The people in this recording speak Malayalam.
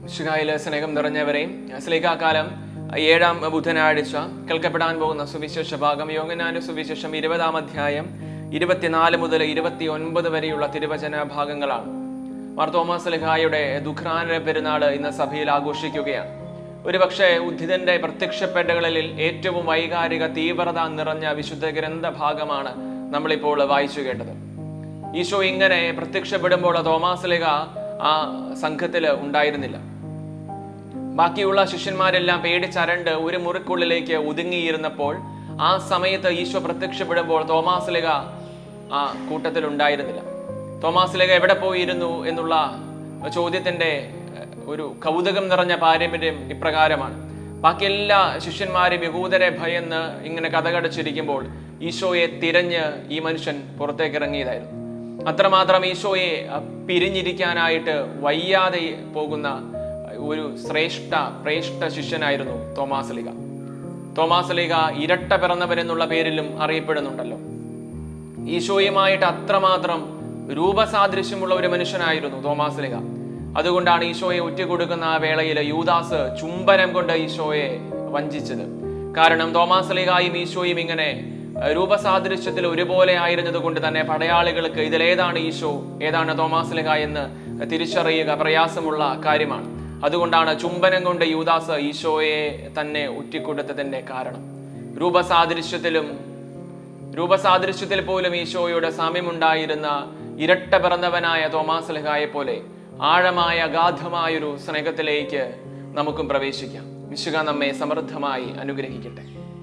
മിശിഹായിലെ സ്നേഹം നിറഞ്ഞവരെയും സ്ലീഹാകാലം 7-ാം ബുധനാഴ്ച കേൾക്കപ്പെടാൻ പോകുന്ന സുവിശേഷ ഭാഗം യോഹന്നാന്റെ സുവിശേഷം 20-ാം അധ്യായം 24 മുതൽ 29 വരെയുള്ള തിരുവചന ഭാഗങ്ങളാണ്. മാർ തോമസ് സ്ലീഹായുടെ ദുഃഖാന പെരുന്നാൾ ഇന്ന് സഭയിൽ ആഘോഷിക്കുകയാണ്. ഒരുപക്ഷെ ഉദ്ധിതന്റെ പ്രത്യക്ഷപ്പെടലുകളിൽ ഏറ്റവും വൈകാരിക തീവ്രത നിറഞ്ഞ വിശുദ്ധ ഗ്രന്ഥ ഭാഗമാണ് നമ്മളിപ്പോൾ വായിച്ചു കേട്ടത്. ഈശോ ഇങ്ങനെ പ്രത്യക്ഷപ്പെടുമ്പോൾ തോമാസ് സ്ലീഹ ആ സംഘത്തിൽ ഉണ്ടായിരുന്നില്ല. ബാക്കിയുള്ള ശിഷ്യന്മാരെല്ലാം പേടിച്ചരണ്ട് ഒരു മുറിക്കുള്ളിലേക്ക് ഒതുങ്ങിയിരുന്നപ്പോൾ ആ സമയത്ത് ഈശോ പ്രത്യക്ഷപ്പെടുമ്പോൾ തോമാസ് സ്ലീഹ ആ കൂട്ടത്തിൽ ഉണ്ടായിരുന്നില്ല. തോമാസ് സ്ലീഹ എവിടെ പോയിരുന്നു എന്നുള്ള ചോദ്യത്തിന്റെ ഒരു കൗതുകം നിറഞ്ഞ പാരമ്പര്യം ഇപ്രകാരമാണ്. ബാക്കി എല്ലാ ശിഷ്യന്മാരും യഹൂദരെ ഭയന്ന് ഇങ്ങനെ കഥകടച്ചിരിക്കുമ്പോൾ ഈശോയെ തിരഞ്ഞ് ഈ മനുഷ്യൻ പുറത്തേക്ക് ഇറങ്ങിയതായിരുന്നു. അത്രമാത്രം ഈശോയെ പിരിഞ്ഞിരിക്കാനായിട്ട് വയ്യാതെ പോകുന്ന ഒരു ശ്രേഷ്ഠ ശിഷ്യനായിരുന്നു തോമാസ് സ്ലീഹ. തോമാസ് സ്ലീഹ ഇരട്ട പിറന്നവരെന്നുള്ള പേരിലും അറിയപ്പെടുന്നുണ്ടല്ലോ. ഈശോയുമായിട്ട് അത്രമാത്രം രൂപസാദൃശ്യമുള്ള ഒരു മനുഷ്യനായിരുന്നു തോമാസ് സ്ലീഹ. അതുകൊണ്ടാണ് ഈശോയെ ഒറ്റുകൊടുക്കുന്ന ആ വേളയിൽ യൂദാസ് ചുംബനം കൊണ്ട് ഈശോയെ വഞ്ചിച്ചത്. കാരണം തോമാസ് സ്ലീഹായും ഈശോയും ഇങ്ങനെ രൂപസാദൃശ്യത്തിൽ ഒരുപോലെ ആയിരുന്നത് കൊണ്ട് തന്നെ പടയാളികൾക്ക് ഇതിലേതാണ് ഈശോ ഏതാണ് തോമാസ് സ്ലീഹ എന്ന് തിരിച്ചറിയുക പ്രയാസമുള്ള കാര്യമാണ്. അതുകൊണ്ടാണ് ചുംബനം കൊണ്ട് യൂദാസ് ഈശോയെ തന്നെ ഒറ്റിക്കൊടുത്തതിന്റെ കാരണം. രൂപസാദൃശ്യത്തിൽ പോലും ഈശോയുടെ സാമ്യമുണ്ടായിരുന്ന ഇരട്ട പിറന്നവനായ തോമാസ് സ്ലീഹായെ പോലെ ആഴമായ അഗാധമായൊരു സ്നേഹത്തിലേക്ക് നമുക്കും പ്രവേശിക്കാം. മിശിഹ നമ്മെ സമൃദ്ധമായി അനുഗ്രഹിക്കട്ടെ.